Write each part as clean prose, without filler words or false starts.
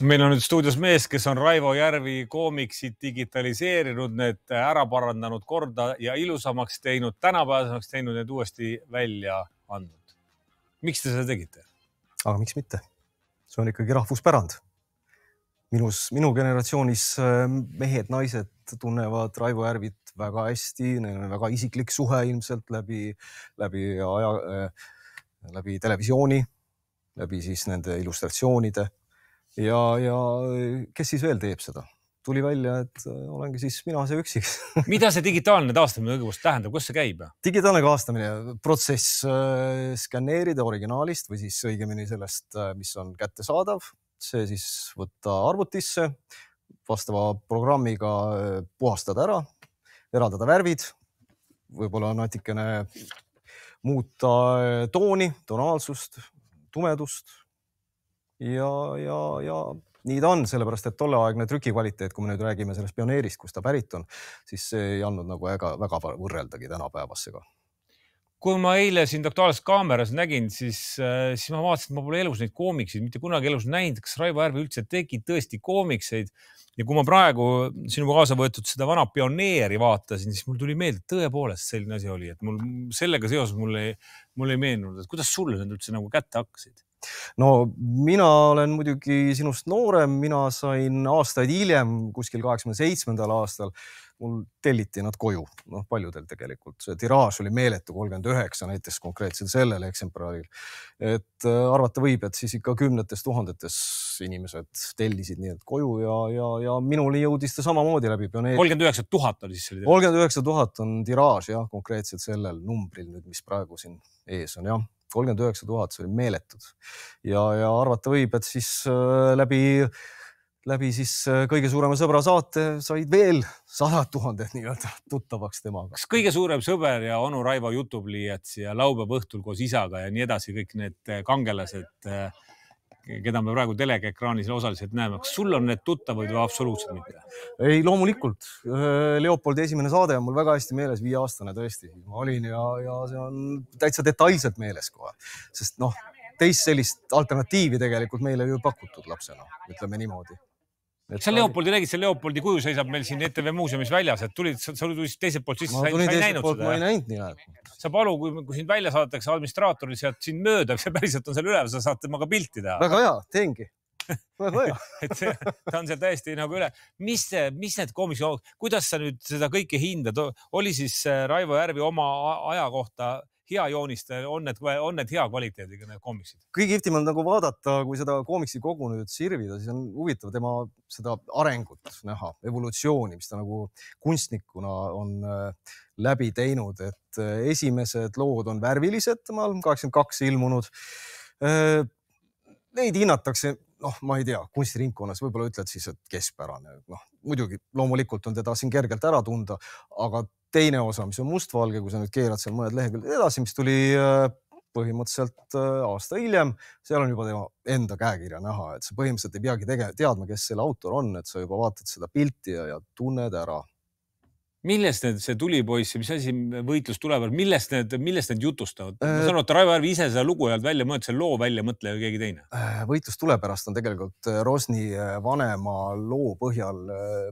Meil on nüüd stuudios mees, kes on Raivo Järvi koomiksid digitaliseerinud, need ära parandanud korda ja ilusamaks teinud, tänapäevasemaks teinud, need uuesti välja andnud. Miks te seda tegite? Aga miks mitte? See on ikkagi rahvuspärand. Minu generatsioonis mehed, naised tunnevad Raivo Järvit väga hästi, neil on väga isiklik suhe ilmselt läbi televisiooni, läbi siis nende illustratsioonide. Ja kes siis veel teeb seda? Tuli välja, et olengi siis mina see üksiks. Mida see digitaalne taastamine õigust tähendab? Kus see käib? Digitaalne kaastamine, protsess skanneerida originaalist või siis õigemini sellest, mis on kättesaadav. See siis võtta arvutisse, vastava programmiga puhastada ära, eraldada värvid, võib-olla natikene muuta tooni, tonaalsust, tumedust. Ja nii ta on, sellepärast, et tolleaegne trükikvaliteet, kui me nüüd räägime sellest pioneerist, kus ta pärit on, siis see ei andnud nagu väga võrreldagi tänapäevasega. Kui ma eile siin Aktuaalses kaameras nägin, siis ma vaatasin, et ma pole elus neid koomikseid, mitte kunagi elus näinud, kas Raivo Järvi üldse tegi tõesti koomikseid. Ja kui ma praegu sinu kaasa võetud seda vana pioneeri vaatasin, siis mul tuli meelde, tõepoolest selline asi oli, et sellega seoses mul ei meenunud, et kuidas sulle need üldse nagu kätte hakkasid? No mina olen muidugi sinust noorem, mina sain aastaid hiljem, kuskil 87. aastal, mul telliti nad koju, paljudel tegelikult. See tiraaž oli meeletu 39 näiteks konkreetselt sellel eksemplaalil. Et arvata võib, et siis ikka kümnetes tuhandetes inimesed tellisid nii et koju ja minuli jõudis ta samamoodi läbi pioneeri. 39 000 oli siis? 39 000 on tiraaž, jah, konkreetselt sellel numbril nüüd, mis praegu siin ees on, jah. 39 000, see oli meeletud. Ja arvata võib, et siis läbi siis kõige suurema sõbra saate said veel 100 000 nii-öelda tuttavaks temaga. Kas kõige suurem sõber ja onu Raivo jutupliiats ja laupäeva õhtul koos isaga ja nii edasi, kõik need kangelased, keda me praegu teleekraanis osaliselt näeme. Kas sul on need tuttavad või absoluutselt mitte? Ei, loomulikult. Leopoldi esimene saade on mul väga hästi meeles, 5-aastane tõesti. Ma olin ja see on täitsa detailselt meeles kohe. Sest teist sellist alternatiivi tegelikult meile ju pakutud lapsena, ütleme niimoodi. Sa Leopoldi nägid, see Leopoldi kuju seisab meil siin ETV muuseumis väljas, et sa tulid teiselt poolt sisse, sa ei näinud seda. Ma ei näinud nii näed. Sa palu, kui sind välja saadetakse administraatoril sealt sind mööda, see päriselt on seal ülev, sa saad temaga pilti teha. Väga hea, teengi. Väga hea. Ta on seal täiesti nagu üle. Mis need koomiksi, kuidas sa nüüd seda kõike hindad? Oli siis Raivo Järvi oma aja kohta hea jooniste, on need hea kvaliteediga need koomiksid? Kõige kihvtim on nagu vaadata, kui seda koomiksi kogu nüüd sirvida, siis on huvitav tema seda arengut näha, evolutsiooni, mis ta nagu kunstnikuna on läbi teinud, et esimesed lood on värvilised, temal 82 ilmunud. Neid hinnatakse, ma ei tea, kunstiringkonnas võib-olla ütled siis, et keskpärane. Muidugi, loomulikult on teda siin kergelt ära tunda, aga teine osa, mis on mustvalge, kui sa nüüd keerad seal mõned leheküljed edasi, mis tuli põhimõtteliselt aasta hiljem, seal on juba tema enda käekirja näha, et sa põhimõtteliselt ei peagi teadma, kes selle autor on, et sa juba vaatad seda pilti ja tunned ära. Millest see tulipoiss, mis asi võitlus tulevad, millest need jutustavad? Ma saan et Raivo Järvi ise seda lugu ei olnud välja mõelnud, see loo välja mõtle või keegi teine? Võitlus tulepärast on tegelikult Rosni vanema loo põhjal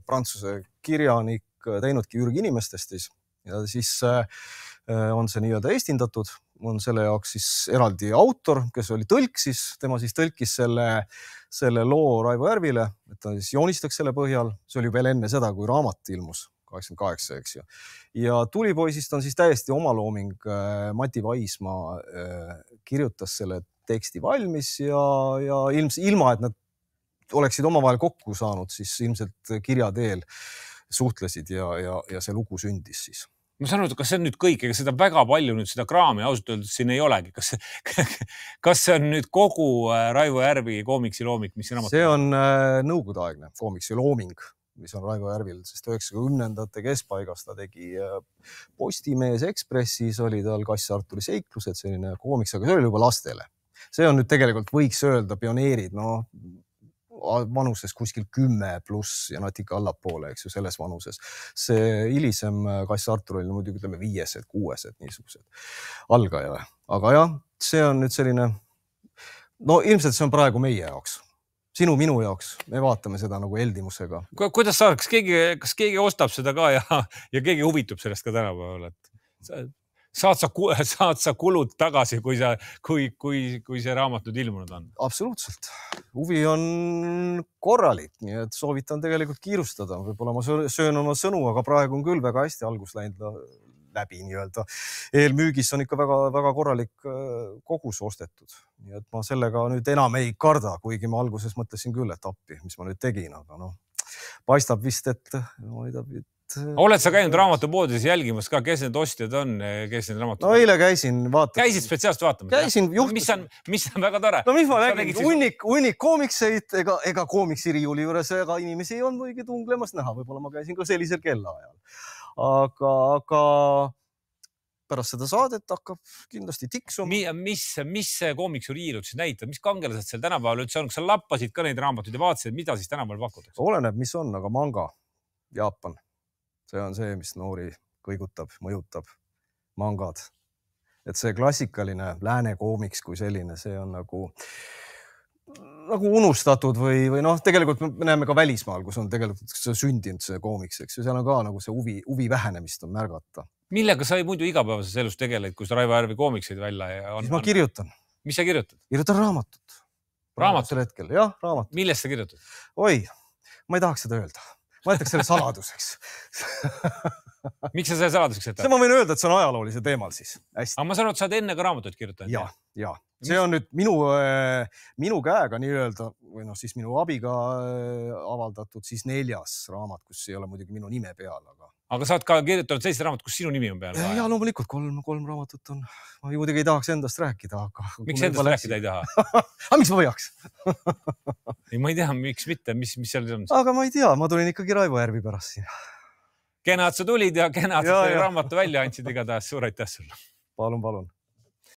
prantsuse kirjanik teinudki Jürgi inimestest ja siis on see nii-öelda eestindatud, on selle jaoks siis eraldi autor, kes oli tõlk siis, tema siis tõlkis selle loo Raivo Järvile, et ta siis joonistaks selle põhjal, see oli veel enne seda, kui raamat ilmus 88, eks ju. Ja tulipoisist on siis täiesti omalooming, Mati Vaismaa kirjutas selle teksti valmis ja ilma, et nad oleksid omavahel kokku saanud, siis ilmselt kirja teel suhtlesid ja see lugu sündis siis. Ma saan aru, kas see on nüüd kõik, ega seda väga palju nüüd seda kraami ausalt öeldes siin ei olegi. Kas see on nüüd kogu Raivo Järvi koomiksi loomik, mis siin raamat? See on nõukogudeaegne koomiksi looming, mis on Raivo Järvil, sest 90ndate keskpaigas ta tegi Postimees Ekspressis, oli tal Kass Arturi seiklused, selline koomiks, aga see oli juba lastele. See on nüüd tegelikult võiks öelda pioneerid, vanuses kuskil 10+ ja natuke allapoole, eks ju, selles vanuses. See hilisem Kass Artur oli muidugi 5, 6 niisugused algaja. Aga jah, see on nüüd selline, ilmselt see on praegu meie jaoks. Sinu-minu jaoks. Me vaatame seda nagu heldimusega. Kuidas sa, kas keegi ostab seda ka ja keegi huvitub sellest ka tänapäeval, et saad sa kulud tagasi, kui see raamat nüüd ilmunud on? Absoluutselt. Huvi on korralik, nii et soovitan tegelikult kiirustada. Võib-olla ma söön oma sõnu, aga praegu on küll väga hästi algus läinud läbi nii-öelda. Eelmüügis on ikka väga korralik kogus ostetud. Nii et ma sellega nüüd enam ei karda, kuigi ma alguses mõtlesin küll, et appi, mis ma nüüd tegin, aga paistab vist, et oled sa käinud raamatupoodides jälgimas ka, kes need ostjad on, kes need raamatud? No eile käisin vaatamas. Käisid spetsiaalselt vaatamas? Käisin mis on väga tore? No mis ma nägin? Hunnik koomikseid ega koomiksiriiuli juures, ega inimesi on muigi tunglemas näha. Võib-olla ma käisin ka sellisel kellaajal. Aga pärast seda saadet hakkab kindlasti tiksuma. Mis koomiksiriilud siis näitavad? Mis kangelased seal tänapäeval üldse on? Kas sa lappasid ka neid raamatuid ja vaatasid, mida siis tänapäeval pakutakse? Oleneb, mis on, aga manga, Jaapan. See on see, mis noori kõigutab, mõjutab, mangad. Et see klassikaline lääne koomiks kui selline, see on nagu unustatud või tegelikult me näeme ka välismaal, kus on tegelikult sündinud see koomiks, eks. Seal on ka nagu see huvi vähenemist on märgata. Millega sa muidu igapäevases elus tegeled, kus Raivo Järvi koomikseid välja on? Siis ma kirjutan. Mis sa kirjutad? Kirjutan raamatut. Raamatut? Hetkel. Jah, raamatut. Millest sa kirjutad? Oi, ma ei tahaks seda öelda. Ma jätaks selle saladuseks. Miks sa selle saladuseks jätad? See ma võin öelda, et see on ajaloolise teemal siis. Hästi. Aga ma saan, et sa oled enne ka raamatuid kirjutanud. Ja. See on nüüd minu käega nii-öelda, või siis minu abiga avaldatud siis 4. raamat, kus ei ole muidugi minu nime peal. Aga sa oled ka kirjutanud sellist raamat, kus sinu nimi on peal? Ja loomulikult 3 raamatut on. Ma muidugi ei tahaks endast rääkida. Miks endast rääkida ei taha? Aga miks ma võiaks? Ma ei tea, miks mitte, mis seal on? Aga ma ei tea, ma tulin ikkagi Raivo Järvi pärast siin. Kena, et sa tulid ja kena, et sa raamatu välja andsid igatahes. Suur aitäh sulle. Palun.